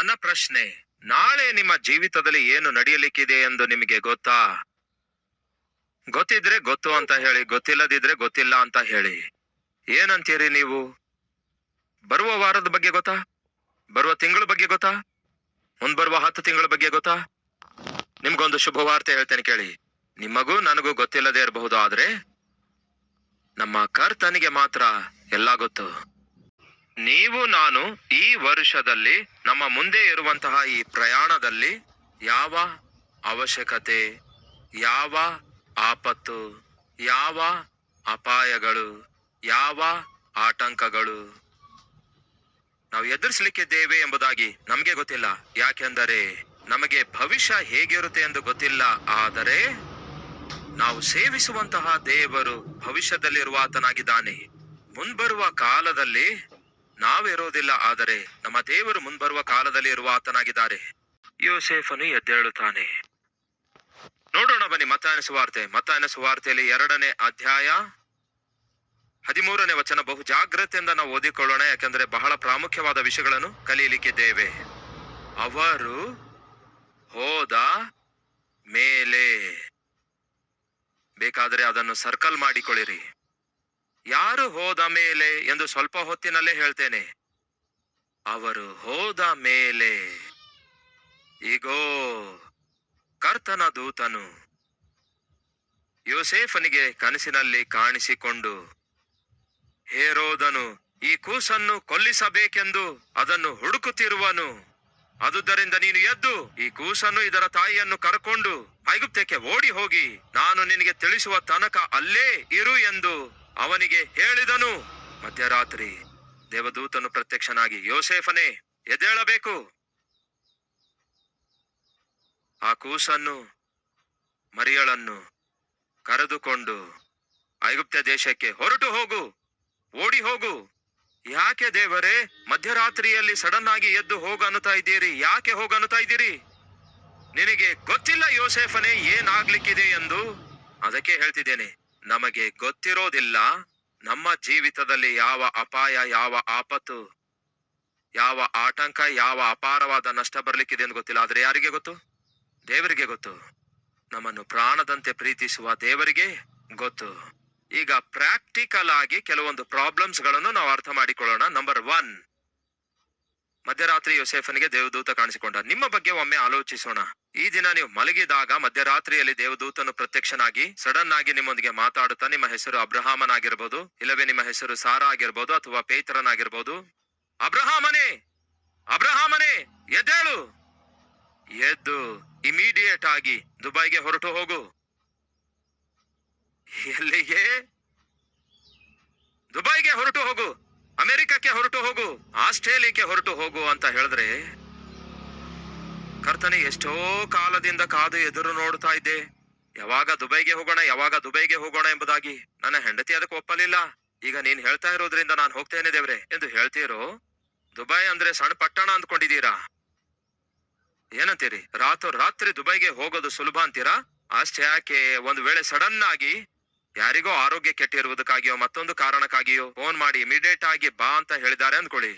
ನನ್ನ ಪ್ರಶ್ನೆ, ನಾಳೆ ನಿಮ್ಮ ಜೀವಿತದಲ್ಲಿ ಏನು ನಡೆಯಲಿಕ್ಕಿದೆ ಎಂದು ನಿಮಗೆ ಗೊತ್ತಾ? ಗೊತ್ತಿದ್ರೆ ಗೊತ್ತು ಅಂತ ಹೇಳಿ, ಗೊತ್ತಿಲ್ಲದಿದ್ರೆ ಗೊತ್ತಿಲ್ಲ ಅಂತ ಹೇಳಿ. ಏನಂತೀರಿ ನೀವು? ಬರುವ ವಾರದ ಬಗ್ಗೆ ಗೊತ್ತಾ? ಬರುವ ತಿಂಗಳ ಬಗ್ಗೆ ಗೊತ್ತಾ? ಮುಂದ್ಬರುವ 10 ತಿಂಗಳ ಬಗ್ಗೆ ಗೊತ್ತಾ? ನಿಮ್ಗೊಂದು ಶುಭವಾರ್ತೆ ಹೇಳ್ತೇನೆ ಕೇಳಿ. ನಿಮಗೂ ನನಗೂ ಗೊತ್ತಿಲ್ಲದೆ ಇರಬಹುದು, ಆದ್ರೆ ನಮ್ಮ ಕರ್ತನಿಗೆ ಮಾತ್ರ ಎಲ್ಲ ಗೊತ್ತು. ನೀವು ನಾನು ಈ ವರ್ಷದಲ್ಲಿ, ನಮ್ಮ ಮುಂದೆ ಇರುವಂತಹ ಈ ಪ್ರಯಾಣದಲ್ಲಿ ಯಾವ ಅವಶ್ಯಕತೆ, ಯಾವ ಆಪತ್ತು, ಯಾವ ಅಪಾಯಗಳು, ಯಾವ ಆತಂಕಗಳು ನಾವು ಎದುರಿಸಲಿಕ್ಕಿದ್ದೇವೆ ಎಂಬುದಾಗಿ ನಮಗೆ ಗೊತ್ತಿಲ್ಲ. ಯಾಕೆಂದರೆ ನಮಗೆ ಭವಿಷ್ಯ ಹೇಗಿರುತ್ತೆ ಎಂದು ಗೊತ್ತಿಲ್ಲ. ಆದರೆ ನಾವು ಸೇವಿಸುವಂತಹ ದೇವರು ಭವಿಷ್ಯದಲ್ಲಿರುವ ಆತನಾಗಿದ್ದಾನೆ. ಮುಂಬರುವ ಕಾಲದಲ್ಲಿ ನಾವಿರೋದಿಲ್ಲ, ಆದರೆ ನಮ್ಮ ದೇವರು ಮುಂಬರುವ ಕಾಲದಲ್ಲಿ ಇರುವ ಆತನಾಗಿದ್ದಾರೆ. ಯೋಸೇಫನು ಎದ್ದೇಳುತ್ತಾನೆ. ನೋಡೋಣ ಬನ್ನಿ, ಮತ್ತಾಯನ ಸುವಾರ್ತೆಯಲ್ಲಿ 2ನೇ ಅಧ್ಯಾಯ 13ನೇ ವಚನ. ಬಹು ಜಾಗ್ರತೆಯಿಂದ ನಾವು ಓದಿಕೊಳ್ಳೋಣ, ಯಾಕಂದ್ರೆ ಬಹಳ ಪ್ರಾಮುಖ್ಯವಾದ ವಿಷಯಗಳನ್ನು ಕಲಿಯಲಿಕ್ಕಿದ್ದೇವೆ. ಅವರು ಹೋದ ಮೇಲೆ, ಬೇಕಾದರೆ ಅದನ್ನು ಸರ್ಕಲ್ ಮಾಡಿಕೊಳ್ಳಿರಿ. ಯಾರು ಹೋದ ಮೇಲೆ ಎಂದು ಸ್ವಲ್ಪ ಹೊತ್ತಿನಲ್ಲೇ ಹೇಳ್ತೇನೆ. ಅವರು ಹೋದ ಮೇಲೆ, ಈಗೋ ಕರ್ತನ ದೂತನು ಯೋಸೇಫನಿಗೆ ಕನಸಿನಲ್ಲಿ ಕಾಣಿಸಿಕೊಂಡು, ಹೇರೋದನು ಈ ಕೂಸನ್ನು ಕೊಲ್ಲಿಸಬೇಕೆಂದು ಅದನ್ನು ಹುಡುಕುತ್ತಿರುವನು. ಆದುದರಿಂದ ನೀನು ಎದ್ದು ಈ ಕೂಸನ್ನು ಇದರ ತಾಯಿಯನ್ನು ಕರಕೊಂಡು ಐಗುಪ್ತಕ್ಕೆ ಓಡಿ ಹೋಗಿ, ನಾನು ನಿನಗೆ ತಿಳಿಸುವ ತನಕ ಅಲ್ಲೇ ಇರು ಎಂದು ಅವನಿಗೆ ಹೇಳಿದನು. ಮಧ್ಯರಾತ್ರಿ ದೇವದೂತನು ಪ್ರತ್ಯಕ್ಷನಾಗಿ, ಯೋಸೇಫನೇ ಎದ್ದೇಳಬೇಕು, ಆ ಕೂಸನ್ನು ಮರಿಯಳನ್ನು ಕರೆದುಕೊಂಡು ಐಗುಪ್ತ ದೇಶಕ್ಕೆ ಹೊರಟು ಹೋಗು, ಓಡಿ ಹೋಗು. ಯಾಕೆ ದೇವರೇ ಮಧ್ಯರಾತ್ರಿಯಲ್ಲಿ ಸಡನ್ ಆಗಿ ಎದ್ದು ಹೋಗು ಅನ್ನುತ್ತಾ ಇದ್ದೀರಿ? ಯಾಕೆ ಹೋಗು ಅನ್ನುತ್ತಾ ಇದ್ದೀರಿ? ನಿನಗೆ ಗೊತ್ತಿಲ್ಲ ಯೋಸೇಫನೇ ಏನಾಗ್ಲಿಕ್ಕಿದೆ ಎಂದು. ಅದಕ್ಕೆ ಹೇಳ್ತಿದ್ದೇನೆ, ನಮಗೆ ಗೊತ್ತಿರೋದಿಲ್ಲ. ನಮ್ಮ ಜೀವಿತದಲ್ಲಿ ಯಾವ ಅಪಾಯ, ಯಾವ ಆಪತ್ತು, ಯಾವ ಆತಂಕ, ಯಾವ ಅಪಾರವಾದ ನಷ್ಟ ಬರ್ಲಿಕ್ಕಿದೆ ಎಂದು ಗೊತ್ತಿಲ್ಲ. ಆದ್ರೆ ಯಾರಿಗೆ ಗೊತ್ತು? ದೇವರಿಗೆ ಗೊತ್ತು. ನಮ್ಮನ್ನು ಪ್ರಾಣದಂತೆ ಪ್ರೀತಿಸುವ ದೇವರಿಗೆ ಗೊತ್ತು. ಈಗ ಪ್ರಾಕ್ಟಿಕಲ್ ಆಗಿ ಕೆಲವೊಂದು ಪ್ರಾಬ್ಲಮ್ಸ್ ಗಳನ್ನು ನಾವು ಅರ್ಥ ಮಾಡಿಕೊಳ್ಳೋಣ. ನಂಬರ್ 1, ಮಧ್ಯರಾತ್ರಿ ಯೋಸೇಫನಿಗೆ ದೇವದೂತ ಕಾಣಿಸಿಕೊಂಡ. ನಿಮ್ಮ ಬಗ್ಗೆ ಒಮ್ಮೆ ಆಲೋಚಿಸೋಣ. ಈ ದಿನ ನೀವು ಮಲಗಿದಾಗ ಮಧ್ಯರಾತ್ರಿಯಲ್ಲಿ ದೇವದೂತನು ಪ್ರತ್ಯಕ್ಷನಾಗಿ ಸಡನ್ ಆಗಿ ನಿಮ್ಮೊಂದಿಗೆ ಮಾತಾಡುತ್ತಾ, ನಿಮ್ಮ ಹೆಸರು ಅಬ್ರಹಾಮನಾಗಿರ್ಬೋದು, ಇಲ್ಲವೇ ನಿಮ್ಮ ಹೆಸರು ಸಾರಾ ಆಗಿರ್ಬೋದು, ಅಥವಾ ಪೇತ್ರನಾಗಿರ್ಬೋದು. ಅಬ್ರಹಾಮನೇ, ಅಬ್ರಹಾಮನೇ ಎದ್ದೇಳು, ಎದ್ದು ಇಮಿಡಿಯೇಟ್ ಆಗಿ ದುಬೈಗೆ ಹೊರಟು ಹೋಗು. ಎಲ್ಲಿಗೆ? ದುಬೈಗೆ ಹೊರಟು ಹೋಗು, ಅಮೆರಿಕಕ್ಕೆ ಹೊರಟು ಹೋಗು, ಆಸ್ಟ್ರೇಲಿಯಾಕ್ಕೆ ಹೊರಟು ಹೋಗು ಅಂತ ಹೇಳಿದ್ರೆ, ಕರ್ತನೆ ಎಷ್ಟೋ ಕಾಲದಿಂದ ಕಾದು ಎದುರು ನೋಡ್ತಾ ಇದ್ದೆ, ಯಾವಾಗ ದುಬೈಗೆ ಹೋಗೋಣ, ಯಾವಾಗ ದುಬೈಗೆ ಹೋಗೋಣ ಎಂಬುದಾಗಿ. ನನ್ನ ಹೆಂಡತಿ ಅದಕ್ಕೆ ಒಪ್ಪಲಿಲ್ಲ. ಈಗ ನೀನ್ ಹೇಳ್ತಾ ಇರೋದ್ರಿಂದ ನಾನು ಹೋಗ್ತೇನೆ ದೇವ್ರೆ ಎಂದು ಹೇಳ್ತೀರೋ? ದುಬೈ ಅಂದ್ರೆ ಸಣ್ಣ ಪಟ್ಟಣ ಅಂದ್ಕೊಂಡಿದ್ದೀರಾ? ಏನಂತೀರಿ? ರಾತ್ರಿ ದುಬೈಗೆ ಹೋಗೋದು ಸುಲಭ ಅಂತೀರಾ? ಅಷ್ಟೇ ಯಾಕೆ, ಒಂದು ವೇಳೆ ಸಡನ್ ಆಗಿ ಯಾರಿಗೋ ಆರೋಗ್ಯ ಕೆಟ್ಟಿರುವುದಕ್ಕಾಗಿಯೋ ಮತ್ತೊಂದು ಕಾರಣಕ್ಕಾಗಿಯೋ ಫೋನ್ ಮಾಡಿ ಇಮಿಡಿಯೇಟ್ ಆಗಿ ಬಾ ಅಂತ ಹೇಳಿದ್ದಾರೆ ಅಂದ್ಕೊಳ್ಳಿ.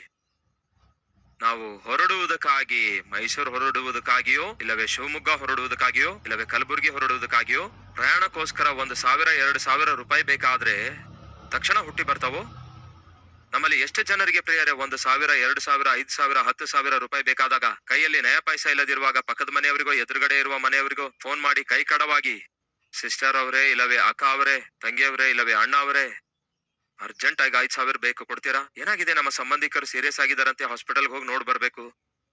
ನಾವು ಹೊರಡುವುದಕ್ಕಾಗಿ ಮೈಸೂರು ಹೊರಡುವುದಕ್ಕಾಗಿಯೋ, ಇಲ್ಲವೇ ಶಿವಮೊಗ್ಗ ಹೊರಡುವುದಕ್ಕಾಗಿಯೋ, ಇಲ್ಲವೇ ಕಲಬುರಗಿ ಹೊರಡುವುದಕ್ಕಾಗಿಯೋ ಪ್ರಯಾಣಕ್ಕೋಸ್ಕರ 1,000-2,000 ರೂಪಾಯಿ ಬೇಕಾದ್ರೆ ತಕ್ಷಣ ಹುಟ್ಟಿ ಬರ್ತಾವೋ? ನಮ್ಮಲ್ಲಿ ಎಷ್ಟು ಜನರಿಗೆ ಪ್ರಿಯರೇ 1,000, 2,000, 5,000, 10,000 ರೂಪಾಯಿ ಬೇಕಾದಾಗ ಕೈಯಲ್ಲಿ ನಯ ಪೈಸಾ ಇಲ್ಲದಿರುವಾಗ ಪಕ್ಕದ ಮನೆಯವರಿಗೋ ಎದುರುಗಡೆ ಇರುವ ಮನೆಯವರಿಗೋ ಫೋನ್ ಮಾಡಿ ಕೈ ಕಡವಾಗಿ, ಸಿಸ್ಟರ್ ಅವರೇ, ಇಲ್ಲವೇ ಅಕ್ಕ ಅವರೇ, ತಂಗಿಯವರೇ, ಇಲ್ಲವೇ ಅಣ್ಣ ಅವರೇ, ಅರ್ಜೆಂಟ್ ಆಗಿ 5,000 ಬೇಕು, ಕೊಡ್ತೀರಾ? ಏನಾಗಿದೆ, ನಮ್ಮ ಸಂಬಂಧಿಕರು ಸೀರಿಯಸ್ ಆಗಿದ್ದಾರಂತೆ, ಹಾಸ್ಪಿಟಲ್ಗೆ ಹೋಗಿ ನೋಡ್ ಬರ್ಬೇಕು,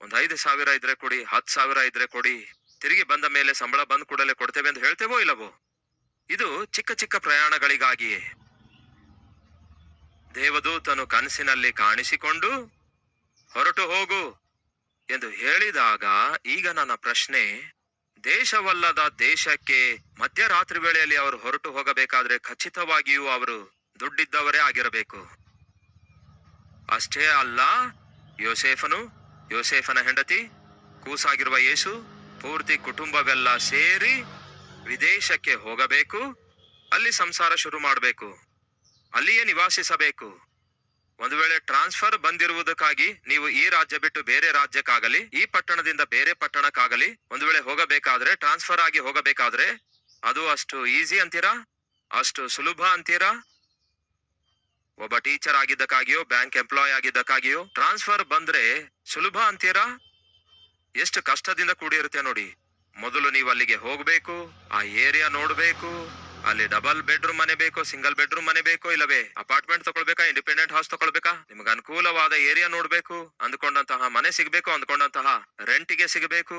5,000 ಇದ್ರೆ ಕೊಡಿ, 10,000 ಇದ್ರೆ ಕೊಡಿ, ತಿರುಗಿ ಬಂದ ಮೇಲೆ ಸಂಬಳ ಬಂದ್ ಕೂಡಲೇ ಕೊಡ್ತೇವೆ ಅಂತ ಹೇಳ್ತೇವೋ ಇಲ್ಲವೋ? ಇದು ಚಿಕ್ಕ ಚಿಕ್ಕ ಪ್ರಯಾಣಗಳಿಗಾಗಿಯೇ. ದೇವದೂತನು ಕನಸಿನಲ್ಲಿ ಕಾಣಿಸಿಕೊಂಡು ಹೊರಟು ಹೋಗು ಎಂದು ಹೇಳಿದಾಗ, ಈಗ ನನ್ನ ಪ್ರಶ್ನೆ, ದೇಶವಲ್ಲದ ದೇಶಕ್ಕೆ ಮಧ್ಯರಾತ್ರಿ ವೇಳೆಯಲ್ಲಿ ಅವರು ಹೊರಟು ಹೋಗಬೇಕಾದ್ರೆ ಖಚಿತವಾಗಿಯೂ ಅವರು ದುಡ್ಡಿದ್ದವರೇ ಆಗಿರಬೇಕು. ಅಷ್ಟೇ ಅಲ್ಲ, ಯೋಸೇಫನ ಹೆಂಡತಿ, ಕೂಸಾಗಿರುವ ಯೇಸು, ಪೂರ್ತಿ ಕುಟುಂಬವೆಲ್ಲ ಸೇರಿ ವಿದೇಶಕ್ಕೆ ಹೋಗಬೇಕು. ಅಲ್ಲಿ ಸಂಸಾರ ಶುರು ಮಾಡಬೇಕು, ಅಲ್ಲಿಯೇ ನಿವಾಸಿಸಬೇಕು. ಒಂದು ವೇಳೆ ಟ್ರಾನ್ಸ್ಫರ್ ಬಂದಿರುವುದಕ್ಕಾಗಿ ನೀವು ಈ ರಾಜ್ಯ ಬಿಟ್ಟು ಬೇರೆ ರಾಜ್ಯಕ್ಕಾಗಲಿ, ಈ ಪಟ್ಟಣದಿಂದ ಬೇರೆ ಪಟ್ಟಣಕ್ಕಾಗಲಿ ಒಂದು ವೇಳೆ ಹೋಗಬೇಕಾದ್ರೆ, ಟ್ರಾನ್ಸ್ಫರ್ ಆಗಿ ಹೋಗಬೇಕಾದ್ರೆ ಅದು ಅಷ್ಟು ಈಸಿ ಅಂತೀರಾ? ಅಷ್ಟು ಸುಲಭ ಅಂತೀರಾ? ಒಬ್ಬ ಟೀಚರ್ ಆಗಿದ್ದಕ್ಕಾಗಿಯೋ, ಬ್ಯಾಂಕ್ ಎಂಪ್ಲಾಯ್ ಆಗಿದ್ದಕ್ಕಾಗಿಯೋ ಟ್ರಾನ್ಸ್ಫರ್ ಬಂದ್ರೆ ಸುಲಭ ಅಂತೀರಾ? ಎಷ್ಟು ಕಷ್ಟದಿಂದ ಕೂಡಿರುತ್ತೆ ನೋಡಿ. ಮೊದಲು ನೀವು ಅಲ್ಲಿಗೆ ಹೋಗ್ಬೇಕು, ಆ ಏರಿಯಾ ನೋಡ್ಬೇಕು, ಅಲ್ಲಿ ಡಬಲ್ ಬೆಡ್ರೂಮ್ ಮನೆ ಬೇಕು, ಸಿಂಗಲ್ ಬೆಡ್ರೂಮ್ ಮನೆ ಬೇಕು, ಇಲ್ಲವೇ ಅಪಾರ್ಟ್ಮೆಂಟ್ ತಗೊಳ್ಬೇಕಾ, ಇಂಡಿಪೆಂಡೆಂಟ್ ಹೌಸ್ ತಗೊಳ್ಬೇಕಾ, ನಿಮ್ಗೆ ಅನುಕೂಲವಾದ ಏರಿಯಾ ನೋಡ್ಬೇಕು, ಅಂದ್ಕೊಂಡಂತಹ ಮನೆ ಸಿಗ್ಬೇಕು, ಅಂದ್ಕೊಂಡಂತಹ ರೆಂಟಿಗೆ ಸಿಗಬೇಕು.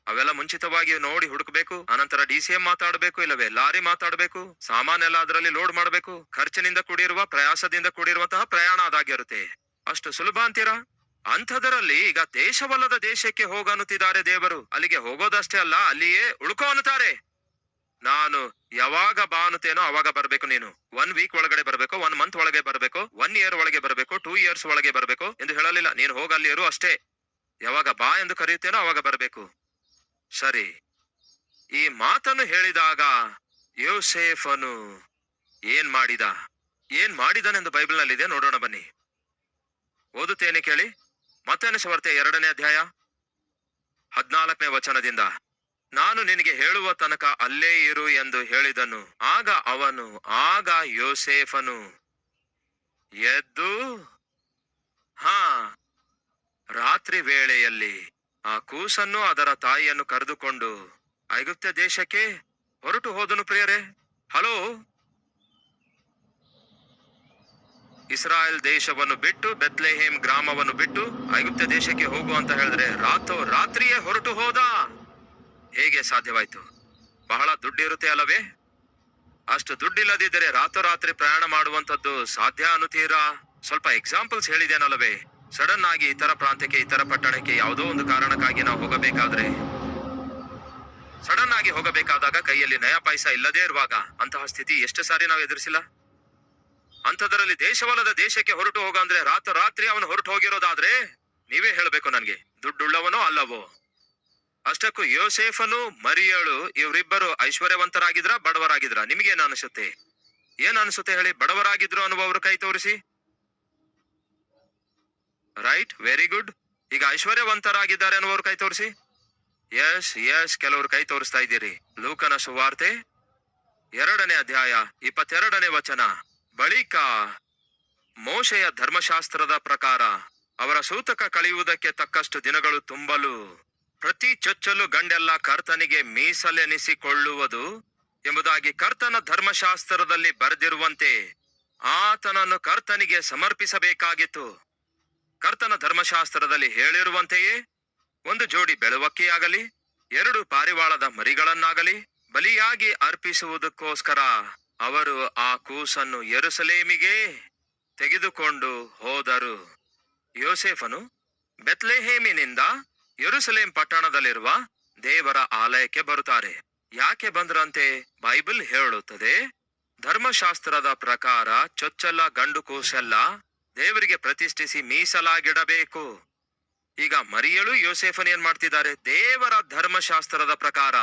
ಅವೆಲ್ಲ ಮುಂಚಿತವಾಗಿ ನೋಡಿ ಹುಡುಕ್ಬೇಕು. ಅನಂತರ DCM ಮಾತಾಡ್ಬೇಕು, ಇಲ್ಲವೇ ಲಾರಿ ಮಾತಾಡ್ಬೇಕು, ಸಾಮಾನೆಲ್ಲ ಅದರಲ್ಲಿ ಲೋಡ್ ಮಾಡ್ಬೇಕು. ಖರ್ಚಿನಿಂದ ಕೂಡಿರುವ, ಪ್ರಯಾಸದಿಂದ ಕೂಡಿರುವಂತಹ ಪ್ರಯಾಣ ಅದಾಗಿರುತ್ತೆ. ಅಷ್ಟು ಸುಲಭ ಅಂತೀರಾ? ಅಂಥದರಲ್ಲಿ ಈಗ ದೇಶವಲ್ಲದ ದೇಶಕ್ಕೆ ಹೋಗನ್ನುತ್ತಿದ್ದಾರೆ ದೇವರು. ಅಲ್ಲಿಗೆ ಹೋಗೋದಷ್ಟೇ ಅಲ್ಲ, ಅಲ್ಲಿಯೇ ಉಳ್ಕೋ ಅನ್ನುತ್ತಾರೆ. ನಾನು ಯಾವಾಗ ಬಾ ಅನ್ನುತ್ತೇನೋ ಅವಾಗ ಬರ್ಬೇಕು. ನೀನು 1 ವೀಕ್ ಒಳಗಡೆ ಬರ್ಬೇಕು, 1 ಮಂತ್ ಒಳಗೆ ಬರ್ಬೇಕು, 1 ಇಯರ್ ಒಳಗೆ ಬರ್ಬೇಕು, 2 ಇಯರ್ಸ್ ಒಳಗೆ ಬರ್ಬೇಕು ಎಂದು ಹೇಳಲಿಲ್ಲ. ನೀನು ಹೋಗ ಅಲ್ಲಿ ಇರು ಅಷ್ಟೇ. ಯಾವಾಗ ಬಾ ಎಂದು ಕರೆಯುತ್ತೇನೋ ಅವಾಗ ಬರ್ಬೇಕು. ಸರಿ, ಈ ಮಾತನ್ನು ಹೇಳಿದಾಗ ಯೋಸೇಫನು ಏನ್ ಮಾಡಿದನೆಂದು ಬೈಬಲ್ನಲ್ಲಿದೆ, ನೋಡೋಣ ಬನ್ನಿ. ಓದುತ್ತೇನೆ ಕೇಳಿ. ಮತ್ತಾಯನ ಸುವಾರ್ತೆ 2ನೇ ಅಧ್ಯಾಯ 14ನೇ ವಚನದಿಂದ. ನಾನು ನಿನಗೆ ಹೇಳುವ ತನಕ ಅಲ್ಲೇ ಇರು ಎಂದು ಹೇಳಿದನು. ಆಗ ಯೋಸೇಫನು ಎದ್ದು ರಾತ್ರಿ ವೇಳೆಯಲ್ಲಿ ಆ ಕೂಸನ್ನು ಅದರ ತಾಯಿಯನ್ನು ಕರೆದುಕೊಂಡು ಐಗುಪ್ತ ದೇಶಕ್ಕೆ ಹೊರಟು ಹೋದನು. ಪ್ರಿಯರೇ, ಹಲೋ, ಇಸ್ರಾಯೇಲ್ ದೇಶವನ್ನು ಬಿಟ್ಟು, ಬೆತ್ಲೆಹೇಮ್ ಗ್ರಾಮವನ್ನು ಬಿಟ್ಟು ಐಗುಪ್ತ ದೇಶಕ್ಕೆ ಹೋಗು ಅಂತ ಹೇಳಿದ್ರೆ ರಾತ್ರಿಯೇ ಹೊರಟು ಹೋದ. ಹೇಗೆ ಸಾಧ್ಯವಾಯ್ತು? ಬಹಳ ದುಡ್ಡಿರುತ್ತೆ ಅಲ್ಲವೇ? ಅಷ್ಟು ದುಡ್ಡಿಲ್ಲದಿದ್ದರೆ ರಾತ್ರೋರಾತ್ರಿ ಪ್ರಯಾಣ ಮಾಡುವಂತದ್ದು ಸಾಧ್ಯ ಅನ್ನುತ್ತೀರಾ? ಸ್ವಲ್ಪ ಎಕ್ಸಾಂಪಲ್ಸ್ ಹೇಳಿದೇನಲ್ಲವೇ? ಸಡನ್ ಆಗಿ ಇತರ ಪ್ರಾಂತ್ಯಕ್ಕೆ, ಇತರ ಪಟ್ಟಣಕ್ಕೆ ಯಾವುದೋ ಒಂದು ಕಾರಣಕ್ಕಾಗಿ ನಾವು ಹೋಗಬೇಕಾದ್ರೆ, ಸಡನ್ ಆಗಿ ಹೋಗಬೇಕಾದಾಗ ಕೈಯಲ್ಲಿ ನಯಾ ಪೈಸಾ ಇಲ್ಲದೇ ಇರುವಾಗ ಅಂತಹ ಸ್ಥಿತಿ ಎಷ್ಟು ಸಾರಿ ನಾವು ಎದುರಿಸಿಲ್ಲ? ಅಂಥದ್ರಲ್ಲಿ ದೇಶವಲ್ಲದ ದೇಶಕ್ಕೆ ಹೊರಟು ಹೋಗ ಅಂದ್ರೆ ರಾತ್ರಿ ಅವನು ಹೊರಟು ಹೋಗಿರೋದಾದ್ರೆ ನೀವೇ ಹೇಳ್ಬೇಕು ನನ್ಗೆ, ದುಡ್ಡುಳ್ಳವನೋ ಅಲ್ಲವೋ? ಅಷ್ಟಕ್ಕೂ ಯೋಸೇಫನು ಮರಿಯಳು ಇವರಿಬ್ಬರು ಐಶ್ವರ್ಯವಂತರಾಗಿದ್ರ, ಬಡವರಾಗಿದ್ರ? ನಿಮ್ಗೇನು ಅನಿಸುತ್ತೆ? ಏನ್ ಅನಿಸುತ್ತೆ ಹೇಳಿ? ಬಡವರಾಗಿದ್ರು ಅನ್ನುವವರು ಕೈ ತೋರಿಸಿ. Right, very good. ಈಗ ಐಶ್ವರ್ಯವಂತರಾಗಿದ್ದಾರೆ ಅನ್ನುವರು ಕೈ ತೋರಿಸಿ. ಎಸ್, ಕೆಲವರು ಕೈ ತೋರಿಸ್ತಾ ಇದ್ದೀರಿ. ಲೂಕನ ಸುವಾರ್ತೆ 2ನೇ ಅಧ್ಯಾಯ 22ನೇ ವಚನ. ಬಳಿಕ ಮೋಶೆಯ ಧರ್ಮಶಾಸ್ತ್ರದ ಪ್ರಕಾರ ಅವರ ಸೂತಕ ಕಳೆಯುವುದಕ್ಕೆ ತಕ್ಕಷ್ಟು ದಿನಗಳು ತುಂಬಲು ಪ್ರತಿ ಚೊಚ್ಚಲು ಗಂಡೆಲ್ಲ ಕರ್ತನಿಗೆ ಮೀಸಲೆನಿಸಿಕೊಳ್ಳುವುದು ಎಂಬುದಾಗಿ ಕರ್ತನ ಧರ್ಮಶಾಸ್ತ್ರದಲ್ಲಿ ಬರೆದಿರುವಂತೆ ಆತನನ್ನು ಕರ್ತನಿಗೆ ಸಮರ್ಪಿಸಬೇಕಾಗಿತ್ತು. ಕರ್ತನ ಧರ್ಮಶಾಸ್ತ್ರದಲ್ಲಿ ಹೇಳಿರುವಂತೆಯೇ 1 ಜೋಡಿ ಬೆಳವಕ್ಕಿಯಾಗಲಿ, 2 ಪಾರಿವಾಳದ ಮರಿಗಳನ್ನಾಗಲಿ ಬಲಿಯಾಗಿ ಅರ್ಪಿಸುವುದಕ್ಕೋಸ್ಕರ ಅವರು ಆ ಕೂಸನ್ನು ಯೆರೂಸಲೇಮಿಗೆ ತೆಗೆದುಕೊಂಡು ಹೋದರು. ಯೋಸೇಫನು ಬೆತ್ಲೆಹೇಮಿನಿಂದ ಯೆರೂಸಲೇಮ್ ಪಟ್ಟಣದಲ್ಲಿರುವ ದೇವರ ಆಲಯಕ್ಕೆ ಬರುತ್ತಾರೆ. ಯಾಕೆ ಬಂದ್ರಂತೆ? ಬೈಬಲ್ ಹೇಳುತ್ತದೆ, ಧರ್ಮಶಾಸ್ತ್ರದ ಪ್ರಕಾರ ಚೊಚ್ಚಲ ಗಂಡು ಕೂಸೆಲ್ಲ ದೇವರಿಗೆ ಪ್ರತಿಷ್ಠಿಸಿ ಮೀಸಲಾಗಿಡಬೇಕು. ಈಗ ಮರಿಯಳು ಯೋಸೇಫನ್ ಏನ್ ಮಾಡ್ತಿದ್ದಾರೆ? ದೇವರ ಧರ್ಮಶಾಸ್ತ್ರದ ಪ್ರಕಾರ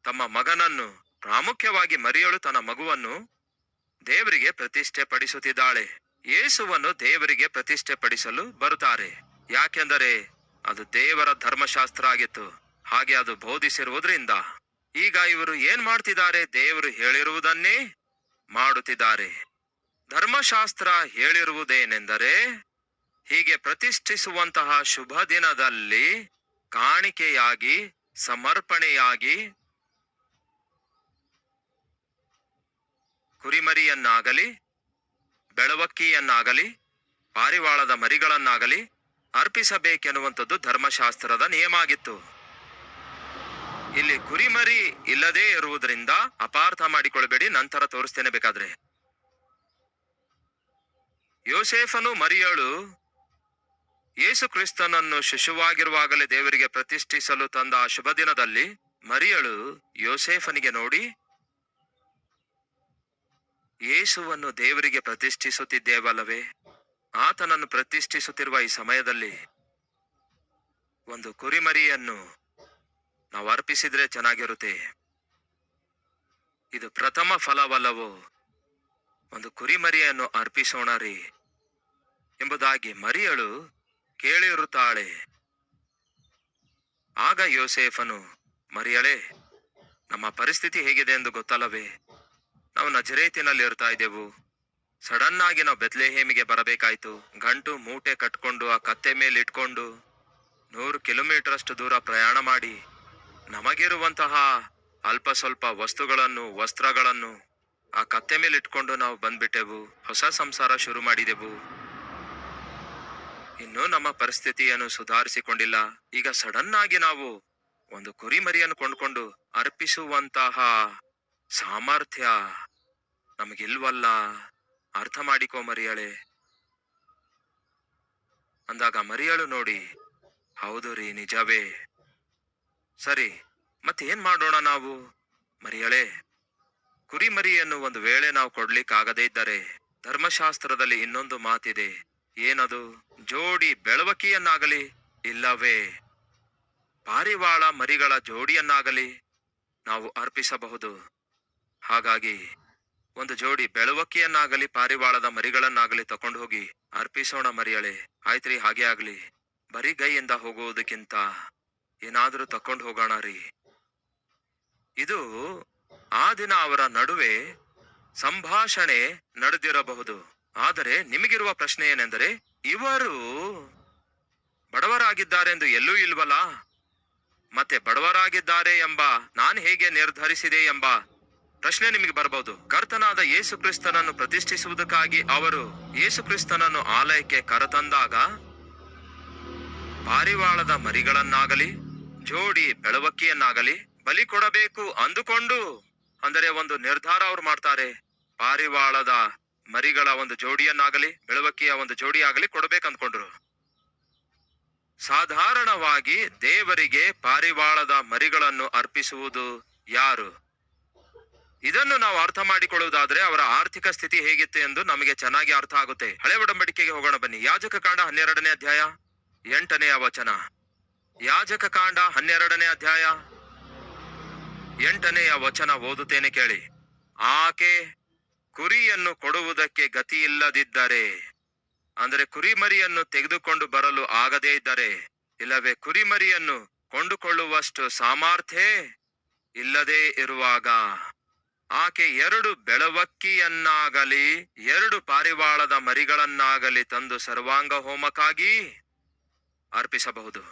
ತಮ್ಮ ಮಗನನ್ನು, ಪ್ರಾಮುಖ್ಯವಾಗಿ ಮರಿಯಳು ತನ್ನ ಮಗುವನ್ನು ದೇವರಿಗೆ ಪ್ರತಿಷ್ಠೆ ಪಡಿಸುತ್ತಿದ್ದಾಳೆ. ಯೇಸುವನ್ನು ದೇವರಿಗೆ ಪ್ರತಿಷ್ಠೆ ಪಡಿಸಲು ಬರುತ್ತಾರೆ. ಯಾಕೆಂದರೆ ಅದು ದೇವರ ಧರ್ಮಶಾಸ್ತ್ರ ಆಗಿತ್ತು. ಹಾಗೆ ಅದು ಬೋಧಿಸಿರುವುದರಿಂದ ಈಗ ಇವರು ಏನ್ ಮಾಡ್ತಿದ್ದಾರೆ? ದೇವರು ಹೇಳಿರುವುದನ್ನೇ ಮಾಡುತ್ತಿದ್ದಾರೆ. ಧರ್ಮಶಾಸ್ತ್ರ ಹೇಳಿರುವುದೇನೆಂದರೆ, ಹೀಗೆ ಪ್ರತಿಷ್ಠಿಸುವಂತಹ ಶುಭ ದಿನದಲ್ಲಿ ಕಾಣಿಕೆಯಾಗಿ, ಸಮರ್ಪಣೆಯಾಗಿ ಕುರಿಮರಿಯನ್ನಾಗಲಿ, ಬೆಳವಕ್ಕಿಯನ್ನಾಗಲಿ, ಪಾರಿವಾಳದ ಮರಿಗಳನ್ನಾಗಲಿ ಅರ್ಪಿಸಬೇಕೆನ್ನುವಂಥದ್ದು ಧರ್ಮಶಾಸ್ತ್ರದ ನಿಯಮ ಆಗಿತ್ತು. ಇಲ್ಲಿ ಕುರಿಮರಿ ಇಲ್ಲದೇ ಇರುವುದರಿಂದ ಅಪಾರ್ಥ ಮಾಡಿಕೊಳ್ಳಬೇಡಿ, ನಂತರ ತೋರಿಸ್ತೇನೆ ಬೇಕಾದ್ರೆ. ಯೋಸೇಫನು ಮರಿಯಳು ಯೇಸು ಕ್ರಿಸ್ತನನ್ನು ಶಿಶುವಾಗಿರುವಾಗಲೇ ದೇವರಿಗೆ ಪ್ರತಿಷ್ಠಿಸಲು ತಂದ ಆ ಶುಭ ದಿನದಲ್ಲಿ ಮರಿಯಳು ಯೋಸೇಫನಿಗೆ ನೋಡಿ, ಯೇಸುವನ್ನು ದೇವರಿಗೆ ಪ್ರತಿಷ್ಠಿಸುತ್ತಿದ್ದೇವಲ್ಲವೇ? ಆತನನ್ನು ಪ್ರತಿಷ್ಠಿಸುತ್ತಿರುವ ಈ ಸಮಯದಲ್ಲಿ ಒಂದು ಕುರಿಮರಿಯನ್ನು ನಾವು ಅರ್ಪಿಸಿದ್ರೆ ಚೆನ್ನಾಗಿರುತ್ತೆ. ಇದು ಪ್ರಥಮ ಫಲವಲ್ಲವೋ? ಒಂದು ಕುರಿಮರಿಯನ್ನು ಅರ್ಪಿಸೋಣ ರೀ. ಎಂಬುದಾಗಿ ಮರಿಯಳು ಕೇಳಿರುತ್ತಾಳೆ. ಆಗ ಯೋಸೇಫನು, ಮರಿಯಳೇ, ನಮ್ಮ ಪರಿಸ್ಥಿತಿ ಹೇಗಿದೆ ಎಂದು ಗೊತ್ತಲ್ಲವೇ? ನಾವು ನಜರೇತಿನಲ್ಲಿ ಇರ್ತಾ ಇದ್ದೆವು. ಸಡನ್ ಆಗಿ ನಾವು ಬೆತ್ಲೆಹೇಮಿಗೆ ಬರಬೇಕಾಯ್ತು. ಗಂಟು ಮೂಟೆ ಕಟ್ಕೊಂಡು ಆ ಕತ್ತೆ ಮೇಲೆ ಇಟ್ಕೊಂಡು 100 ಕಿಲೋಮೀಟರ್ ಅಷ್ಟು ದೂರ ಪ್ರಯಾಣ ಮಾಡಿ ನಮಗಿರುವಂತಹ ಅಲ್ಪ ಸ್ವಲ್ಪ ವಸ್ತ್ರಗಳನ್ನು ಆ ಕತ್ತೆ ಮೇಲೆ ಇಟ್ಕೊಂಡು ನಾವು ಬಂದ್ಬಿಟ್ಟೆವು. ಹೊಸ ಸಂಸಾರ ಶುರು ಮಾಡಿದೆವು. ಇನ್ನು ನಮ್ಮ ಪರಿಸ್ಥಿತಿಯನ್ನು ಸುಧಾರಿಸಿಕೊಂಡಿಲ್ಲ. ಈಗ ಸಡನ್ ಆಗಿ ನಾವು ಒಂದು ಕುರಿಮರಿಯನ್ನು ಕೊಂಡ್ಕೊಂಡು ಅರ್ಪಿಸುವಂತಹ ಸಾಮರ್ಥ್ಯ ನಮಗಿಲ್ವಲ್ಲ. ಅರ್ಥ ಮಾಡಿಕೋ ಮರಿಯಳೆ ಅಂದಾಗ ಮರಿಯಳು ನೋಡಿ, ಹೌದು ರೀ, ನಿಜವೇ. ಸರಿ, ಮತ್ತೇನ್ ಮಾಡೋಣ ನಾವು? ಮರಿಯಳೆ, ಕುರಿಮರಿಯನ್ನು ಒಂದು ವೇಳೆ ನಾವು ಕೊಡ್ಲಿಕ್ಕಾಗದೇ ಇದ್ದರೆ ಧರ್ಮಶಾಸ್ತ್ರದಲ್ಲಿ ಇನ್ನೊಂದು ಮಾತಿದೆ. ಏನದು? ಜೋಡಿ ಬೆಳವಕಿಯನ್ನಾಗಲಿ ಇಲ್ಲವೇ ಪಾರಿವಾಳ ಮರಿಗಳ ಜೋಡಿಯನ್ನಾಗಲಿ ನಾವು ಅರ್ಪಿಸಬಹುದು. ಹಾಗಾಗಿ ಒಂದು ಜೋಡಿ ಬೆಳವಕ್ಕಿಯನ್ನಾಗಲಿ ಪಾರಿವಾಳದ ಮರಿಗಳನ್ನಾಗಲಿ ತಕೊಂಡು ಹೋಗಿ ಅರ್ಪಿಸೋಣ ಮರಿಯಳೆ. ಆಯ್ತ್ರಿ, ಹಾಗೆ ಆಗ್ಲಿ. ಬರೀ ಗೈಯಿಂದ ಹೋಗುವುದಕ್ಕಿಂತ ಏನಾದ್ರೂ ತಕೊಂಡು ಹೋಗೋಣ ರೀ. ಇದು ಆ ದಿನ ಅವರ ನಡುವೆ ಸಂಭಾಷಣೆ ನಡೆದಿರಬಹುದು. ಆದರೆ ನಿಮಗಿರುವ ಪ್ರಶ್ನೆ ಏನೆಂದರೆ, ಇವರು ಬಡವರಾಗಿದ್ದಾರೆಂದು ಎಲ್ಲೂ ಇಲ್ವಲ್ಲ. ಮತ್ತೆ ಬಡವರಾಗಿದ್ದಾರೆ ಎಂಬ ನಾನು ಹೇಗೆ ನಿರ್ಧರಿಸಿದೆ ಎಂಬ ಪ್ರಶ್ನೆ ನಿಮಗೆ ಬರಬಹುದು. ಕರ್ತನಾದ ಯೇಸು ಕ್ರಿಸ್ತನನ್ನು ಪ್ರತಿಷ್ಠಿಸುವುದಕ್ಕಾಗಿ ಅವರು ಯೇಸು ಕ್ರಿಸ್ತನನ್ನು ಆಲಯಕ್ಕೆ ಕರೆತಂದಾಗ ಪಾರಿವಾಳದ ಮರಿಗಳನ್ನಾಗಲಿ ಜೋಡಿ ಬೆಳವಕ್ಕಿಯನ್ನಾಗಲಿ ಬಲಿ ಕೊಡಬೇಕು ಅಂದುಕೊಂಡು, ಅಂದರೆ ಒಂದು ನಿರ್ಧಾರ ಅವ್ರು ಮಾಡ್ತಾರೆ. ಪಾರಿವಾಳದ ಮರಿಗಳ ಒಂದು ಜೋಡಿಯನ್ನಾಗಲಿ ಬೆಳವಕ್ಕಿಯ ಒಂದು ಜೋಡಿಯಾಗಲಿ ಕೊಡಬೇಕಂದ್ಕೊಂಡ್ರು. ಸಾಧಾರಣವಾಗಿ ದೇವರಿಗೆ ಪಾರಿವಾಳದ ಮರಿಗಳನ್ನು ಅರ್ಪಿಸುವುದು ಯಾರು? ಇದನ್ನು ನಾವು ಅರ್ಥ ಮಾಡಿಕೊಳ್ಳುವುದಾದ್ರೆ ಅವರ ಆರ್ಥಿಕ ಸ್ಥಿತಿ ಹೇಗಿತ್ತು ಎಂದು ನಮಗೆ ಚೆನ್ನಾಗಿ ಅರ್ಥ ಆಗುತ್ತೆ. ಹಳೆ ಒಡಂಬಡಿಕೆಗೆ ಹೋಗೋಣ ಬನ್ನಿ. ಯಾಜಕ ಕಾಂಡ 12ನೇ ಅಧ್ಯಾಯ 8ನೇ ವಚನ. ಯಾಜಕ ಕಾಂಡ 12ನೇ ಅಧ್ಯಾಯ 8ನೇ ವಚನ ಓದುತ್ತೇನೆ ಕೇಳಿ. ಆಕೆ ಕುರಿಯನ್ನು ಕೊಡುವುದಕ್ಕೆ ಗತಿಯಿಲ್ಲದಿದ್ದರೆ, ಅಂದರೆ ಕುರಿಮರಿಯನ್ನು ತೆಗೆದುಕೊಂಡು ಬರಲು ಆಗದೇ ಇದ್ದರೆ, ಇಲ್ಲವೇ ಕುರಿಮರಿಯನ್ನು ಕೊಂಡುಕೊಳ್ಳುವಷ್ಟು ಸಾಮರ್ಥ್ಯ ಇಲ್ಲದೆ ಇರುವಾಗ ಆಕೆ 2 ಬೆಳವಕ್ಕಿಯನ್ನಾಗಲಿ 2 ಪಾರಿವಾಳದ ಮರಿಗಳನ್ನಾಗಲಿ ತಂದು ಸರ್ವಾಂಗ ಹೋಮಕ್ಕಾಗಿ ಅರ್ಪಿಸಬಹುದು.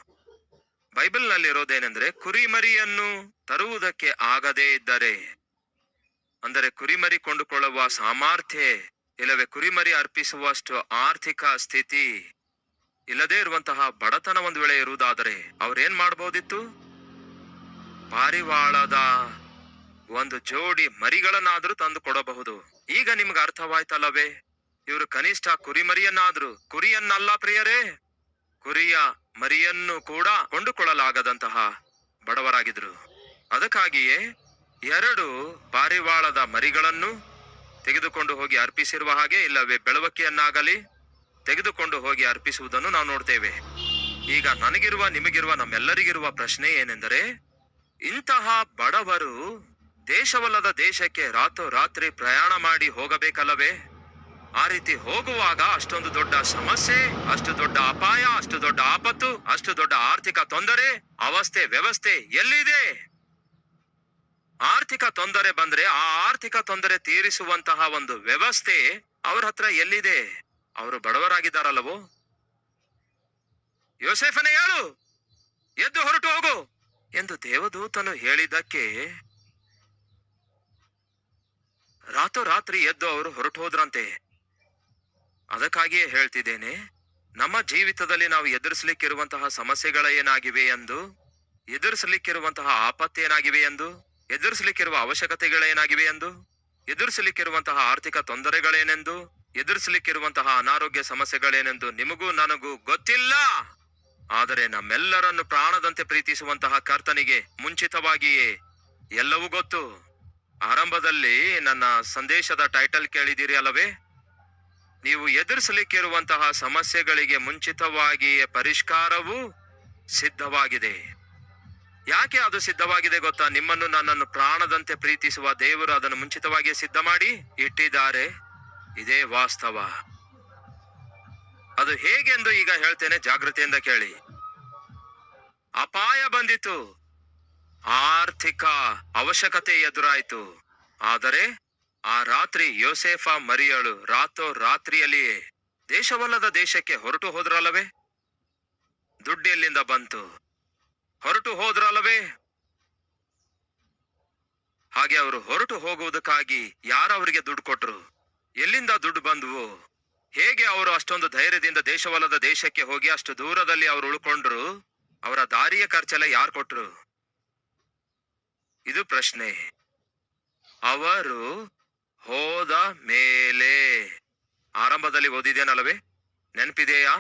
ಬೈಬಲ್ನಲ್ಲಿರೋದೇನೆಂದ್ರೆ, ಕುರಿಮರಿಯನ್ನು ತರುವುದಕ್ಕೆ ಆಗದೇ ಇದ್ದರೆ, ಅಂದರೆ ಕುರಿಮರಿ ಕೊಂಡುಕೊಳ್ಳುವ ಸಾಮರ್ಥ್ಯ ಇಲ್ಲವೇ ಕುರಿಮರಿ ಅರ್ಪಿಸುವಷ್ಟು ಆರ್ಥಿಕ ಸ್ಥಿತಿ ಇಲ್ಲದೇ ಇರುವಂತಹ ಬಡತನ ಒಂದು ವೇಳೆ ಇರುವುದಾದರೆ ಅವ್ರೇನ್ ಮಾಡಬಹುದಿತ್ತು? ಪಾರಿವಾಳದ ಒಂದು ಜೋಡಿ ಮರಿಗಳನ್ನಾದ್ರೂ ತಂದು ಕೊಡಬಹುದು. ಈಗ ನಿಮ್ಗೆ ಅರ್ಥವಾಯ್ತಲ್ಲವೇ? ಇವರು ಕನಿಷ್ಠ ಕುರಿಮರಿಯನ್ನಾದ್ರೂ, ಕುರಿಯನ್ನಲ್ಲ ಪ್ರಿಯರೇ, ಕುರಿಯ ಮರಿಯನ್ನು ಕೂಡ ಕೊಂಡುಕೊಳ್ಳಲಾಗದಂತಹ ಬಡವರಾಗಿದ್ರು. ಅದಕ್ಕಾಗಿಯೇ 2 ಪಾರಿವಾಳದ ಮರಿಗಳನ್ನು ತೆಗೆದುಕೊಂಡು ಹೋಗಿ ಅರ್ಪಿಸಿರುವ ಹಾಗೆ, ಇಲ್ಲವೇ ಬೆಳವಕ್ಕಿಯನ್ನಾಗಲಿ ತೆಗೆದುಕೊಂಡು ಹೋಗಿ ಅರ್ಪಿಸುವುದನ್ನು ನಾವು ನೋಡ್ತೇವೆ. ಈಗ ನನಗಿರುವ, ನಿಮಗಿರುವ, ನಮ್ಮೆಲ್ಲರಿಗಿರುವ ಪ್ರಶ್ನೆ ಏನೆಂದರೆ, ಇಂತಹ ಬಡವರು ದೇಶವಲ್ಲದ ದೇಶಕ್ಕೆ ರಾತ್ರಿ ಪ್ರಯಾಣ ಮಾಡಿ ಹೋಗಬೇಕಲ್ಲವೇ? ಆ ರೀತಿ ಹೋಗುವಾಗ ಅಷ್ಟೊಂದು ದೊಡ್ಡ ಸಮಸ್ಯೆ, ಅಷ್ಟು ದೊಡ್ಡ ಅಪಾಯ, ಅಷ್ಟು ದೊಡ್ಡ ಆಪತ್ತು, ಅಷ್ಟು ದೊಡ್ಡ ಆರ್ಥಿಕ ತೊಂದರೆ, ವ್ಯವಸ್ಥೆ ಎಲ್ಲಿದೆ? ಆರ್ಥಿಕ ತೊಂದರೆ ಬಂದ್ರೆ ಆ ಆರ್ಥಿಕ ತೊಂದರೆ ತೀರಿಸುವಂತಹ ಒಂದು ವ್ಯವಸ್ಥೆ ಅವ್ರ ಹತ್ರ ಎಲ್ಲಿದೆ? ಅವರು ಬಡವರಾಗಿದ್ದಾರಲ್ಲವೋ? ಯೋಸೇಫನೇ ಹೇಳು, ಎದ್ದು ಹೊರಟು ಹೋಗು ಎಂದು ದೇವದೂತನು ಹೇಳಿದ್ದಕ್ಕೆ ರಾತ್ರಿ ಎದ್ದು ಅವರು ಹೊರಟು ಹೋದ್ರಂತೆ. ಅದಕ್ಕಾಗಿಯೇ ಹೇಳ್ತಿದ್ದೇನೆ, ನಮ್ಮ ಜೀವಿತದಲ್ಲಿ ನಾವು ಎದುರಿಸಲಿಕ್ಕಿರುವಂತಹ ಸಮಸ್ಯೆಗಳ ಏನಾಗಿವೆ ಎಂದು, ಎದುರಿಸಲಿಕ್ಕಿರುವಂತಹ ಆಪತ್ತೇನಾಗಿವೆ ಎಂದು, ಎದುರಿಸಲಿಕ್ಕಿರುವ ಅವಶ್ಯಕತೆಗಳೇನಾಗಿವೆ ಎಂದು, ಎದುರಿಸಲಿಕ್ಕಿರುವಂತಹ ಆರ್ಥಿಕ ತೊಂದರೆಗಳೇನೆಂದು, ಎದುರಿಸಲಿಕ್ಕಿರುವಂತಹ ಅನಾರೋಗ್ಯ ಸಮಸ್ಯೆಗಳೇನೆಂದು ನಿಮಗೂ ನನಗೂ ಗೊತ್ತಿಲ್ಲ. ಆದರೆ ನಮ್ಮೆಲ್ಲರನ್ನು ಪ್ರಾಣದಂತೆ ಪ್ರೀತಿಸುವಂತಹ ಕರ್ತನಿಗೆ ಮುಂಚಿತವಾಗಿಯೇ ಎಲ್ಲವೂ ಗೊತ್ತು. ಆರಂಭದಲ್ಲಿ ನನ್ನ ಸಂದೇಶದ ಟೈಟಲ್ ಕೇಳಿದಿರಿ ಅಲ್ಲವೇ? ನೀವು ಎದುರಿಸಲಿಕ್ಕಿರುವಂತಹ ಸಮಸ್ಯೆಗಳಿಗೆ ಮುಂಚಿತವಾಗಿಯೇ ಪರಿಷ್ಕಾರವು ಸಿದ್ಧವಾಗಿದೆ. ಯಾಕೆ ಅದು ಸಿದ್ಧವಾಗಿದೆ ಗೊತ್ತಾ? ನಿಮ್ಮನ್ನು ನನ್ನನ್ನು ಪ್ರಾಣದಂತೆ ಪ್ರೀತಿಸುವ ದೇವರು ಅದನ್ನು ಮುಂಚಿತವಾಗಿಯೇ ಸಿದ್ಧ ಮಾಡಿ ಇಟ್ಟಿದ್ದಾರೆ. ಇದೇ ವಾಸ್ತವ. ಅದು ಹೇಗೆಂದು ಈಗ ಹೇಳ್ತೇನೆ, ಜಾಗೃತಿಯಿಂದ ಕೇಳಿ. ಅಪಾಯ ಬಂದಿತು, ಆರ್ಥಿಕ ಅವಶ್ಯಕತೆ ಎದುರಾಯಿತು. ಆದರೆ ಆ ರಾತ್ರಿ ಯೋಸೇಫ ಮರಿಯಳು ರಾತ್ರಿಯಲ್ಲಿಯೇ ದೇಶವಲ್ಲದ ದೇಶಕ್ಕೆ ಹೊರಟು ಹೋದ್ರಲ್ಲವೇ? ದುಡ್ಡು ಎಲ್ಲಿಂದ ಬಂತು? ಹೊರಟು ಹೋದ್ರಲ್ಲವೇ? ಹಾಗೆ ಅವರು ಹೊರಟು ಹೋಗುವುದಕ್ಕಾಗಿ ಯಾರವರಿಗೆ ದುಡ್ಡು ಕೊಟ್ರು? ಎಲ್ಲಿಂದ ದುಡ್ಡು ಬಂದ್ವು? ಹೇಗೆ ಅವರು ಅಷ್ಟೊಂದು ಧೈರ್ಯದಿಂದ ದೇಶವಲ್ಲದ ದೇಶಕ್ಕೆ ಹೋಗಿ ಅಷ್ಟು ದೂರದಲ್ಲಿ ಅವರು ಉಳ್ಕೊಂಡ್ರು? ಅವರ ದಾರಿಯ ಖರ್ಚೆಲ್ಲ ಯಾರು ಕೊಟ್ರು? ಇದು ಪ್ರಶ್ನೆ. ಅವರು ಹೋದ ಮೇಲೆ, ಆರಂಭದಲ್ಲಿ ಓದಿದೇನಲ್ಲವೇ? ನೆನಪಿದೆಯಾ?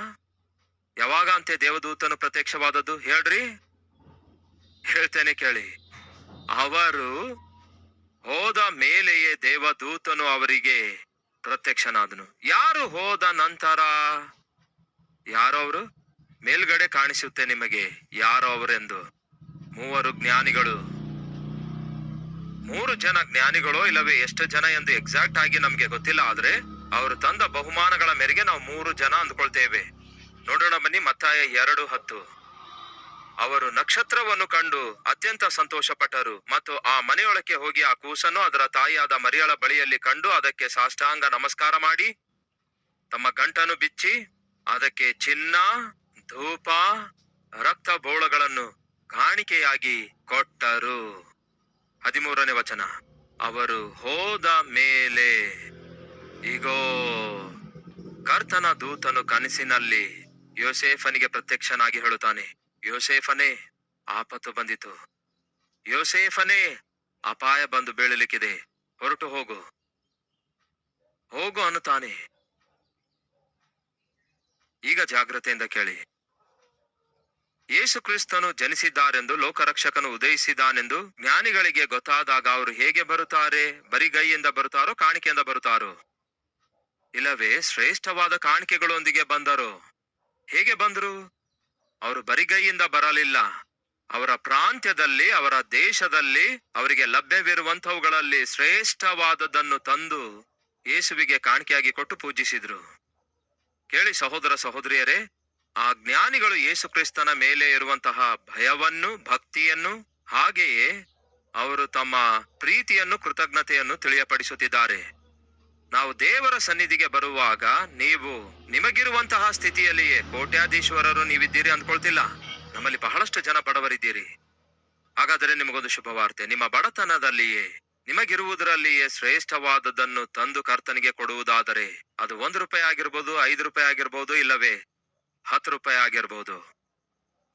ಯಾವಾಗ ಅಂತೆ ದೇವದೂತನು ಪ್ರತ್ಯಕ್ಷವಾದದ್ದು ಹೇಳ್ರಿ? ಹೇಳ್ತೇನೆ ಕೇಳಿ. ಅವರು ಹೋದ ಮೇಲೆಯೇ ದೇವದೂತನು ಅವರಿಗೆ ಪ್ರತ್ಯಕ್ಷನಾದನು. ಯಾರು ಹೋದ ನಂತರ? ಯಾರೋ ಅವರು? ಮೇಲ್ಗಡೆ ಕಾಣಿಸುತ್ತೆ ನಿಮಗೆ ಯಾರೋ ಅವರೆಂದು. 3 ಜ್ಞಾನಿಗಳು. 3 ಜನ ಜ್ಞಾನಿಗಳು, ಇಲ್ಲವೇ ಎಷ್ಟು ಜನ ಎಂದು ಎಕ್ಸಾಕ್ಟ್ ಆಗಿ ನಮ್ಗೆ ಗೊತ್ತಿಲ್ಲ. ಆದ್ರೆ ಅವರು ತಂದ ಬಹುಮಾನಗಳ ಮೇರೆಗೆ ನಾವು 3 ಜನ ಅಂದ್ಕೊಳ್ತೇವೆ. ನೋಡೋಣ ಬನ್ನಿ, ಮತ್ತಾಯ 2:10. ಅವರು ನಕ್ಷತ್ರವನ್ನು ಕಂಡು ಅತ್ಯಂತ ಸಂತೋಷಪಟ್ಟರು ಮತ್ತು ಆ ಮನೆಯೊಳಕ್ಕೆ ಹೋಗಿ ಆ ಕೂಸನ್ನು ಅದರ ತಾಯಿಯಾದ ಮರಿಯಳ ಬಳಿಯಲ್ಲಿ ಕಂಡು ಅದಕ್ಕೆ ಸಾಷ್ಟಾಂಗ ನಮಸ್ಕಾರ ಮಾಡಿ ತಮ್ಮ ಗಂಟನ್ನು ಬಿಚ್ಚಿ ಅದಕ್ಕೆ ಚಿನ್ನ, ಧೂಪ, ರಕ್ತ ಬೋಳಗಳನ್ನು ಕಾಣಿಕೆಯಾಗಿ ಕೊಟ್ಟರು. 13ನೇ ವಚನ. ಅವರು ಹೋದ ಮೇಲೆ ಇಗೋ, ಕರ್ತನ ದೂತನು ಕನಸಿನಲ್ಲಿ ಯೋಸೇಫನಿಗೆ ಪ್ರತ್ಯಕ್ಷನಾಗಿ ಹೇಳುತ್ತಾನೆ, ಯೋಸೇಫನೇ, ಆಪತ್ತು ಬಂದಿತು. ಯೋಸೇಫನೇ, ಅಪಾಯ ಬಂದು ಬೀಳಲಿಕ್ಕಿದೆ, ಹೊರಟು ಹೋಗು ಹೋಗು ಅನ್ನುತ್ತಾನೆ. ಈಗ ಜಾಗ್ರತೆಯಿಂದ ಕೇಳಿ. ಯೇಸು ಕ್ರಿಸ್ತನು ಜನಿಸಿದ್ದಾರೆಂದು, ಲೋಕರಕ್ಷಕನು ಉದಯಿಸಿದಾನೆಂದು ಜ್ಞಾನಿಗಳಿಗೆ ಗೊತ್ತಾದಾಗ ಅವರು ಹೇಗೆ ಬರುತ್ತಾರೆ? ಬರಿಗೈಯಿಂದ ಬರುತ್ತಾರೋ, ಕಾಣಿಕೆಯಿಂದ ಬರುತ್ತಾರೋ? ಇಲ್ಲವೇ ಶ್ರೇಷ್ಠವಾದ ಕಾಣಿಕೆಗಳೊಂದಿಗೆ ಬಂದರೋ? ಹೇಗೆ ಬಂದರು? ಅವರು ಬರಿಗೈಯಿಂದ ಬರಲಿಲ್ಲ. ಅವರ ಪ್ರಾಂತ್ಯದಲ್ಲಿ, ಅವರ ದೇಶದಲ್ಲಿ ಅವರಿಗೆ ಲಭ್ಯವಿರುವಂತವುಗಳಲ್ಲಿ ಶ್ರೇಷ್ಠವಾದದ್ದನ್ನು ತಂದು ಯೇಸುವಿಗೆ ಕಾಣಿಕೆಯಾಗಿ ಕೊಟ್ಟು ಪೂಜಿಸಿದ್ರು. ಕೇಳಿ ಸಹೋದರ ಸಹೋದರಿಯರೇ, ಆ ಜ್ಞಾನಿಗಳು ಯೇಸು ಕ್ರಿಸ್ತನ ಮೇಲೆ ಇರುವಂತಹ ಭಯವನ್ನು, ಭಕ್ತಿಯನ್ನು, ಹಾಗೆಯೇ ಅವರು ತಮ್ಮ ಪ್ರೀತಿಯನ್ನು, ಕೃತಜ್ಞತೆಯನ್ನು ತಿಳಿಯಪಡಿಸುತ್ತಿದ್ದಾರೆ. ನಾವು ದೇವರ ಸನ್ನಿಧಿಗೆ ಬರುವಾಗ ನೀವು ನಿಮಗಿರುವಂತಹ ಸ್ಥಿತಿಯಲ್ಲಿಯೇ ಕೋಟ್ಯಾಧೀಶ್ವರರು ನೀವಿದ್ದೀರಿ ಅಂದ್ಕೊಳ್ತಿಲ್ಲ. ನಮ್ಮಲ್ಲಿ ಬಹಳಷ್ಟು ಜನ ಬಡವರಿದ್ದೀರಿ. ಹಾಗಾದರೆ ನಿಮಗೊಂದು ಶುಭವಾರ್ತೆ. ನಿಮ್ಮ ಬಡತನದಲ್ಲಿಯೇ, ನಿಮಗಿರುವುದರಲ್ಲಿಯೇ ಶ್ರೇಷ್ಠವಾದದ್ದನ್ನು ತಂದು ಕರ್ತನಿಗೆ ಕೊಡುವುದಾದರೆ, ಅದು 1 ರೂಪಾಯಿ ಆಗಿರ್ಬೋದು, 5 ರೂಪಾಯಿ ಆಗಿರ್ಬೋದು, ಇಲ್ಲವೇ 10 ರೂಪಾಯಿ ಆಗಿರ್ಬೋದು.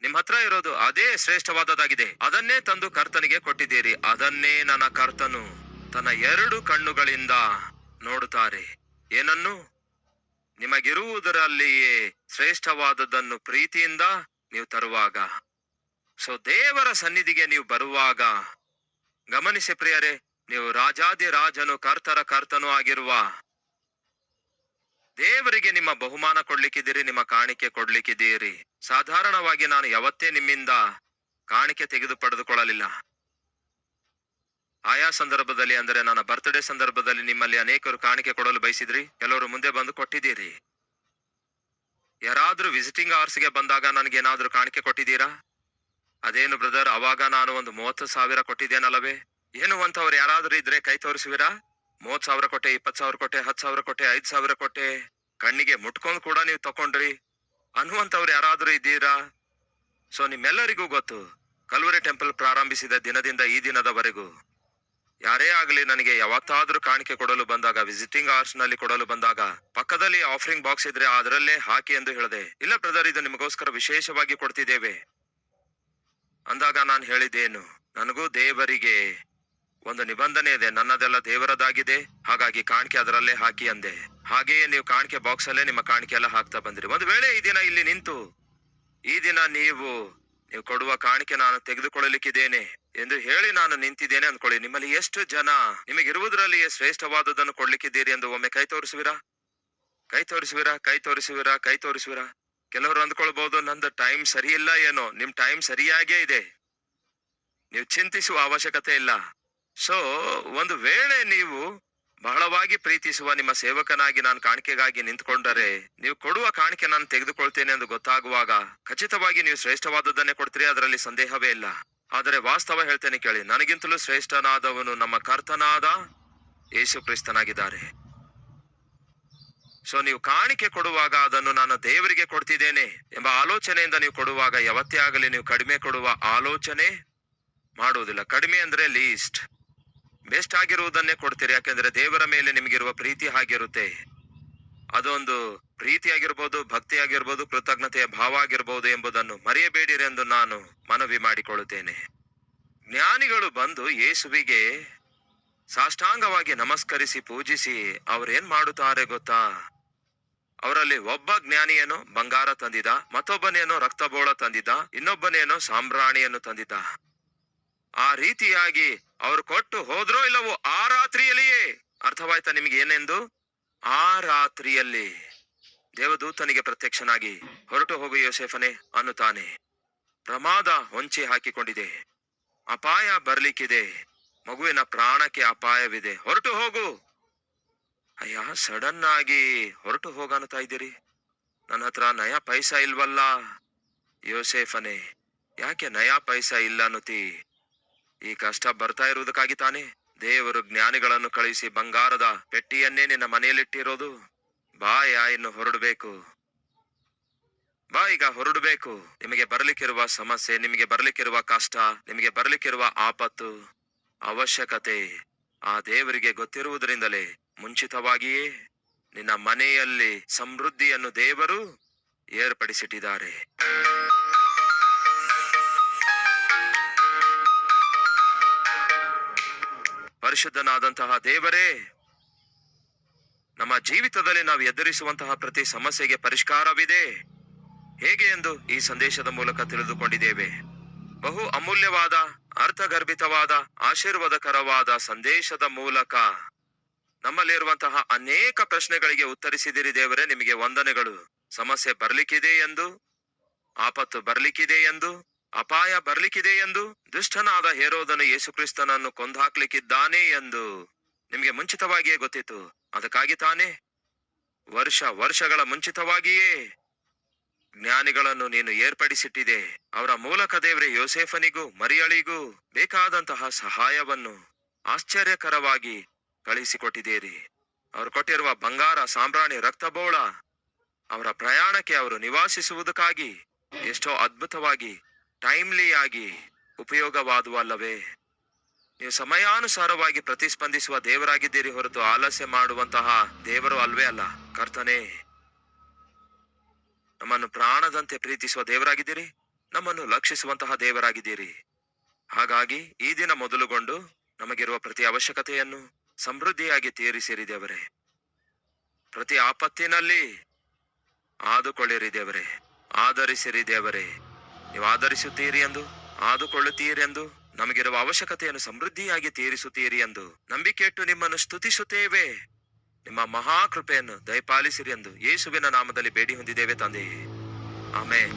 ನಿಮ್ ಹತ್ರ ಇರೋದು ಅದೇ ಶ್ರೇಷ್ಠವಾದದ್ದಾಗಿದೆ. ಅದನ್ನೇ ತಂದು ಕರ್ತನಿಗೆ ಕೊಟ್ಟಿದ್ದೀರಿ. ಅದನ್ನೇ ನನ್ನ ಕರ್ತನು ತನ್ನ 2 ಕಣ್ಣುಗಳಿಂದ ನೋಡುತ್ತಾರೆ. ಏನನ್ನು? ನಿಮಗಿರುವುದರಲ್ಲಿಯೇ ಶ್ರೇಷ್ಠವಾದದ್ದನ್ನು ಪ್ರೀತಿಯಿಂದ ನೀವು ತರುವಾಗ. ಸೊ ದೇವರ ಸನ್ನಿಧಿಗೆ ನೀವು ಬರುವಾಗ ಗಮನಿಸಿ ಪ್ರಿಯರೇ, ನೀವು ರಾಜಾದಿ ರಾಜನು, ಕರ್ತರ ಕರ್ತನೂ ಆಗಿರುವ ದೇವರಿಗೆ ನಿಮ್ಮ ಬಹುಮಾನ ಕೊಡ್ಲಿಕ್ಕಿದ್ದೀರಿ, ನಿಮ್ಮ ಕಾಣಿಕೆ ಕೊಡ್ಲಿಕ್ಕಿದ್ದೀರಿ. ಸಾಧಾರಣವಾಗಿ ನಾನು ಯಾವತ್ತೇ ನಿಮ್ಮಿಂದ ಕಾಣಿಕೆ ತೆಗೆದು ಪಡೆದುಕೊಳ್ಳಲಿಲ್ಲ. ಆಯಾ ಸಂದರ್ಭದಲ್ಲಿ, ಅಂದರೆ ನನ್ನ ಬರ್ತ್ಡೇ ಸಂದರ್ಭದಲ್ಲಿ ನಿಮ್ಮಲ್ಲಿ ಅನೇಕರು ಕಾಣಿಕೆ ಕೊಡಲು ಬಯಸಿದ್ರಿ. ಕೆಲವರು ಮುಂದೆ ಬಂದು ಕೊಟ್ಟಿದ್ದೀರಿ. ಯಾರಾದ್ರೂ ವಿಸಿಟಿಂಗ್ ಅವರ್ಸ್ಗೆ ಬಂದಾಗ ನನಗೇನಾದ್ರೂ ಕಾಣಿಕೆ ಕೊಟ್ಟಿದ್ದೀರಾ? ಅದೇನು ಬ್ರದರ್, ಅವಾಗ ನಾನು ಒಂದು 30,000 ಕೊಟ್ಟಿದ್ದೇನಲ್ಲವೇ? ಏನು ಅಂತವ್ರು ಯಾರಾದ್ರೂ ಇದ್ರೆ ಕೈ ತೋರಿಸುವಿರಾ? 30,000 ಕೊಟ್ಟೆ, 20,000 ಕೊಟ್ಟೆ, 10,000 ಕೊಟ್ಟೆ, 5,000 ಕೊಟ್ಟೆ, ಕಣ್ಣಿಗೆ ಮುಟ್ಕೊಂಡು ಕೂಡ ನೀವು ತಕೊಂಡ್ರಿ ಅನ್ನುವಂಥವ್ರು ಯಾರಾದ್ರೂ ಇದ್ದೀರಾ? ಸೊ ನಿಮ್ಮೆಲ್ಲರಿಗೂ ಗೊತ್ತು, ಕಲ್ವರಿ ಟೆಂಪಲ್ ಪ್ರಾರಂಭಿಸಿದ ದಿನದಿಂದ ಈ ದಿನದವರೆಗೂ ಯಾರೇ ಆಗಲಿ ನನಗೆ ಯಾವತ್ತಾದ್ರೂ ಕಾಣಿಕೆ ಕೊಡಲು ಬಂದಾಗ, ವಿಸಿಟಿಂಗ್ ಅವರ್ಸ್ ನಲ್ಲಿ ಕೊಡಲು ಬಂದಾಗ, ಪಕ್ಕದಲ್ಲಿ ಆಫರಿಂಗ್ ಬಾಕ್ಸ್ ಇದ್ರೆ ಅದರಲ್ಲೇ ಹಾಕಿ ಎಂದು ಹೇಳಿದೆ. ಇಲ್ಲ ಬ್ರದರ್, ಇದು ನಿಮಗೋಸ್ಕರ ವಿಶೇಷವಾಗಿ ಕೊಡ್ತಿದ್ದೇವೆ ಅಂದಾಗ ನಾನು ಹೇಳಿದ್ದೇನು? ನನಗೂ ದೇವರಿಗೆ ಒಂದು ನಿಬಂಧನೆ ಇದೆ, ನನ್ನದೆಲ್ಲ ದೇವರದಾಗಿದೆ, ಹಾಗಾಗಿ ಕಾಣಿಕೆ ಅದರಲ್ಲೇ ಹಾಕಿ ಅಂದೆ. ಹಾಗೆಯೇ ನೀವು ಕಾಣಿಕೆ ಬಾಕ್ಸ್ ಅಲ್ಲೇ ನಿಮ್ಮ ಕಾಣಿಕೆ ಎಲ್ಲ ಹಾಕ್ತಾ ಬಂದಿರಿ. ಒಂದು ವೇಳೆ ಈ ದಿನ ಇಲ್ಲಿ ನಿಂತು, ಈ ದಿನ ನೀವು ಕೊಡುವ ಕಾಣಿಕೆ ನಾನು ತೆಗೆದುಕೊಳ್ಳಲಿಕ್ಕಿದ್ದೇನೆ ಎಂದು ಹೇಳಿ ನಾನು ನಿಂತಿದ್ದೇನೆ ಅಂದ್ಕೊಳ್ಳಿ. ನಿಮ್ಮಲ್ಲಿ ಎಷ್ಟು ಜನ ನಿಮಗಿರುವುದರಲ್ಲಿಯೇ ಶ್ರೇಷ್ಠವಾದದನ್ನು ಕೊಡ್ಲಿಕ್ಕಿದ್ದೀರಿ ಎಂದು ಒಮ್ಮೆ ಕೈ ತೋರಿಸುವಿರಾ? ಕೈ ತೋರಿಸುವಿರಾ? ಕೈ ತೋರಿಸುವಿರಾ? ಕೈ ತೋರಿಸುವಿರಾ? ಕೆಲವರು ಅಂದ್ಕೊಳ್ಬಹುದು, ನಂದು ಟೈಮ್ ಸರಿ ಇಲ್ಲ ಏನೋ. ನಿಮ್ ಟೈಮ್ ಸರಿಯಾಗೇ ಇದೆ, ನೀವು ಚಿಂತಿಸುವ ಅವಶ್ಯಕತೆ ಇಲ್ಲ. ಸೊ ಒಂದು ವೇಳೆ ನೀವು ಬಹಳವಾಗಿ ಪ್ರೀತಿಸುವ ನಿಮ್ಮ ಸೇವಕನಾಗಿ ನಾನು ಕಾಣಿಕೆಗಾಗಿ ನಿಂತ್ಕೊಂಡರೆ, ನೀವು ಕೊಡುವ ಕಾಣಿಕೆ ನಾನು ತೆಗೆದುಕೊಳ್ತೇನೆ ಎಂದು ಗೊತ್ತಾಗುವಾಗ ಖಚಿತವಾಗಿ ನೀವು ಶ್ರೇಷ್ಠವಾದದ್ದನ್ನೇ ಕೊಡ್ತೀರಿ, ಅದರಲ್ಲಿ ಸಂದೇಹವೇ ಇಲ್ಲ. ಆದರೆ ವಾಸ್ತವ ಹೇಳ್ತೇನೆ ಕೇಳಿ, ನನಗಿಂತಲೂ ಶ್ರೇಷ್ಠನಾದವನು ನಮ್ಮ ಕರ್ತನಾದ ಯೇಸು ಕ್ರಿಸ್ತನಾಗಿದ್ದಾರೆ. ಸೊ ನೀವು ಕಾಣಿಕೆ ಕೊಡುವಾಗ ಅದನ್ನು ನಾನು ದೇವರಿಗೆ ಕೊಡ್ತಿದ್ದೇನೆ ಎಂಬ ಆಲೋಚನೆಯಿಂದ ನೀವು ಕೊಡುವಾಗ ಯಾವತ್ತೇ ಆಗಲಿ ನೀವು ಕಡಿಮೆ ಕೊಡುವ ಆಲೋಚನೆ ಮಾಡುವುದಿಲ್ಲ. ಕಡಿಮೆ ಅಂದ್ರೆ ಲೀಸ್ಟ್, ಬೆಸ್ಟ್ ಆಗಿರುವುದನ್ನೇ ಕೊಡ್ತೀರಿ. ಯಾಕೆಂದ್ರೆ ದೇವರ ಮೇಲೆ ನಿಮಗಿರುವ ಪ್ರೀತಿ ಹಾಗಿರುತ್ತೆ. ಅದೊಂದು ಪ್ರೀತಿ ಆಗಿರ್ಬೋದು, ಭಕ್ತಿ ಆಗಿರ್ಬೋದು, ಕೃತಜ್ಞತೆಯ ಭಾವ ಆಗಿರ್ಬೋದು ಎಂಬುದನ್ನು ಮರೆಯಬೇಡಿರಿ ಎಂದು ನಾನು ಮನವಿ ಮಾಡಿಕೊಳ್ಳುತ್ತೇನೆ. ಜ್ಞಾನಿಗಳು ಬಂದು ಯೇಸುವಿಗೆ ಸಾಷ್ಟಾಂಗವಾಗಿ ನಮಸ್ಕರಿಸಿ ಪೂಜಿಸಿ ಅವರೇನ್ ಮಾಡುತ್ತಾರೆ ಗೊತ್ತಾ? ಅವರಲ್ಲಿ ಒಬ್ಬ ಜ್ಞಾನಿಯೇನೋ ಬಂಗಾರ ತಂದಿದ್ದ, ಮತ್ತೊಬ್ಬನೇನೋ ರಕ್ತಬೋಳ ತಂದಿದ್ದ, ಇನ್ನೊಬ್ಬನೇನೋ ಸಾಂಬ್ರಾಣಿಯನ್ನು ತಂದಿದ್ದ. ಆ ರೀತಿಯಾಗಿ ಅವರು ಕೊಟ್ಟು ಹೋದ್ರೋ ಇಲ್ಲವೋ ಆ ರಾತ್ರಿಯಲ್ಲಿಯೇ, ಅರ್ಥವಾಯ್ತಾ ನಿಮ್ಗೆ ಏನೆಂದು? ಆ ರಾತ್ರಿಯಲ್ಲಿ ದೇವದೂತನಿಗೆ ಪ್ರತ್ಯಕ್ಷನಾಗಿ, ಹೊರಟು ಹೋಗು ಯೋಸೇಫನೇ ಅನ್ನುತ್ತಾನೆ. ಪ್ರಮಾದ ಹೊಂಚಿ ಹಾಕಿಕೊಂಡಿದೆ, ಅಪಾಯ ಬರ್ಲಿಕ್ಕಿದೆ, ಮಗುವಿನ ಪ್ರಾಣಕ್ಕೆ ಅಪಾಯವಿದೆ, ಹೊರಟು ಹೋಗು. ಅಯ್ಯ, ಸಡನ್ ಆಗಿ ಹೊರಟು ಹೋಗನ್ನುತ್ತಾ ಇದ್ದೀರಿ, ನನ್ನ ಹತ್ರ ನಯಾ ಪೈಸಾ ಇಲ್ವಲ್ಲ. ಯೋಸೇಫನೇ, ಯಾಕೆ ನಯಾ ಪೈಸಾ ಇಲ್ಲ ಅನ್ನುತ್ತಿ? ಈ ಕಷ್ಟ ಬರ್ತಾ ಇರುವುದಕ್ಕಾಗಿ ತಾನೆ ದೇವರು ಜ್ಞಾನಿಗಳನ್ನು ಕಳುಹಿಸಿ ಬಂಗಾರದ ಪೆಟ್ಟಿಯನ್ನೇ ನಿನ್ನ ಮನೆಯಲ್ಲಿಟ್ಟಿರೋದು. ಬಾಯ, ಇನ್ನು ಹೊರಡಬೇಕು. ಬಾ, ಈಗ ಹೊರಡಬೇಕು. ನಿಮಗೆ ಬರ್ಲಿಕ್ಕಿರುವ ಸಮಸ್ಯೆ, ನಿಮಗೆ ಬರ್ಲಿಕ್ಕಿರುವ ಕಷ್ಟ, ನಿಮಗೆ ಬರ್ಲಿಕ್ಕಿರುವ ಆಪತ್ತು, ಅವಶ್ಯಕತೆ ಆ ದೇವರಿಗೆ ಗೊತ್ತಿರುವುದರಿಂದಲೇ ಮುಂಚಿತವಾಗಿಯೇ ನಿನ್ನ ಮನೆಯಲ್ಲಿ ಸಮೃದ್ಧಿಯನ್ನು ದೇವರು ಏರ್ಪಡಿಸಿಟ್ಟಿದ್ದಾರೆ. ಪರಿಶುದ್ಧನಾದಂತಹ ದೇವರೇ, ನಮ್ಮ ಜೀವಿತದಲ್ಲಿ ನಾವು ಎದುರಿಸುವಂತಹ ಪ್ರತಿ ಸಮಸ್ಯೆಗೆ ಪರಿಷ್ಕಾರವಿದೆ ಹೇಗೆ ಎಂದು ಈ ಸಂದೇಶದ ಮೂಲಕ ತಿಳಿದುಕೊಂಡಿದ್ದೇವೆ. ಬಹು ಅಮೂಲ್ಯವಾದ, ಅರ್ಥಗರ್ಭಿತವಾದ, ಆಶೀರ್ವಾದಕರವಾದ ಸಂದೇಶದ ಮೂಲಕ ನಮ್ಮಲ್ಲಿರುವಂತಹ ಅನೇಕ ಪ್ರಶ್ನೆಗಳಿಗೆ ಉತ್ತರಿಸಿದಿರಿ ದೇವರೇ. ನಿಮಗೆ ವಂದನೆಗಳು. ಸಮಸ್ಯೆ ಬರ್ಲಿಕ್ಕಿದೆ ಎಂದು, ಆಪತ್ತು ಬರ್ಲಿಕ್ಕಿದೆ ಎಂದು, ಅಪಾಯ ಬರ್ಲಿಕ್ಕಿದೆ ಎಂದು, ದುಷ್ಟನಾದ ಹೇರೋದನು ಯೇಸುಕ್ರಿಸ್ತನನ್ನು ಕೊಂದಾಕ್ಲಿಕ್ಕಿದ್ದಾನೆ ಎಂದು ನಿಮಗೆ ಮುಂಚಿತವಾಗಿಯೇ ಗೊತ್ತಿತ್ತು. ಅದಕ್ಕಾಗಿ ತಾನೇ ವರ್ಷಗಳ ಮುಂಚಿತವಾಗಿಯೇ ಜ್ಞಾನಿಗಳನ್ನು ನೀನು ಏರ್ಪಡಿಸಿಟ್ಟಿದೆ. ಅವರ ಮೂಲಕ ದೇವರೇ ಯೋಸೇಫನಿಗೂ ಮರಿಯಳಿಗೂ ಬೇಕಾದಂತಹ ಸಹಾಯವನ್ನು ಆಶ್ಚರ್ಯಕರವಾಗಿ ಕಳಿಸಿಕೊಟ್ಟಿದ್ದೀರಿ. ಅವರು ಕೊಟ್ಟಿರುವ ಬಂಗಾರ, ಸಾಂಬ್ರಾಣಿ, ರಕ್ತಬೋಳ ಅವರ ಪ್ರಯಾಣಕ್ಕೆ, ಅವರು ನಿವಾಸಿಸುವುದಕ್ಕಾಗಿ ಎಷ್ಟೋ ಅದ್ಭುತವಾಗಿ, ಟೈಮ್ಲಿಯಾಗಿ ಉಪಯೋಗವಾದುವಲ್ಲವೇ? ನೀವು ಸಮಯಾನುಸಾರವಾಗಿ ಪ್ರತಿಸ್ಪಂದಿಸುವ ದೇವರಾಗಿದ್ದೀರಿ ಹೊರತು ಆಲಸ್ಯ ಮಾಡುವಂತಹ ದೇವರು ಅಲ್ವೇ ಅಲ್ಲ. ಕರ್ತನೇ, ನಮ್ಮನ್ನು ಪ್ರಾಣದಂತೆ ಪ್ರೀತಿಸುವ ದೇವರಾಗಿದ್ದೀರಿ, ನಮ್ಮನ್ನು ಲಕ್ಷಿಸುವಂತಹ ದೇವರಾಗಿದ್ದೀರಿ. ಹಾಗಾಗಿ ಈ ದಿನ ಮೊದಲುಗೊಂಡು ನಮಗಿರುವ ಪ್ರತಿ ಅವಶ್ಯಕತೆಯನ್ನು ಸಮೃದ್ಧಿಯಾಗಿ ತೀರಿಸಿರಿ ದೇವರೇ. ಪ್ರತಿ ಆಪತ್ತಿನಲ್ಲಿ ಆದುಕೊಳ್ಳಿರಿ ದೇವರೇ, ಆಧರಿಸಿರಿ ದೇವರೇ. ನೀವು ಆಧರಿಸುತ್ತೀರಿ ಎಂದು, ಆದುಕೊಳ್ಳುತ್ತೀರಿ ಎಂದು, ನಮಗಿರುವ ಅವಶ್ಯಕತೆಯನ್ನು ಸಮೃದ್ಧಿಯಾಗಿ ತೀರಿಸುತ್ತೀರಿ ಎಂದು ನಂಬಿಕೆ ಇಟ್ಟು ನಿಮ್ಮನ್ನು ಸ್ತುತಿಸುತ್ತೇವೆ. ನಿಮ್ಮ ಮಹಾಕೃಪೆಯನ್ನು ದಯಪಾಲಿಸಿರಿ ಎಂದು ಯೇಸುವಿನ ನಾಮದಲ್ಲಿ ಬೇಡಿ ಹೊಂದಿದ್ದೇವೆ ತಂದೆಯೇ. ಆಮೆನ್.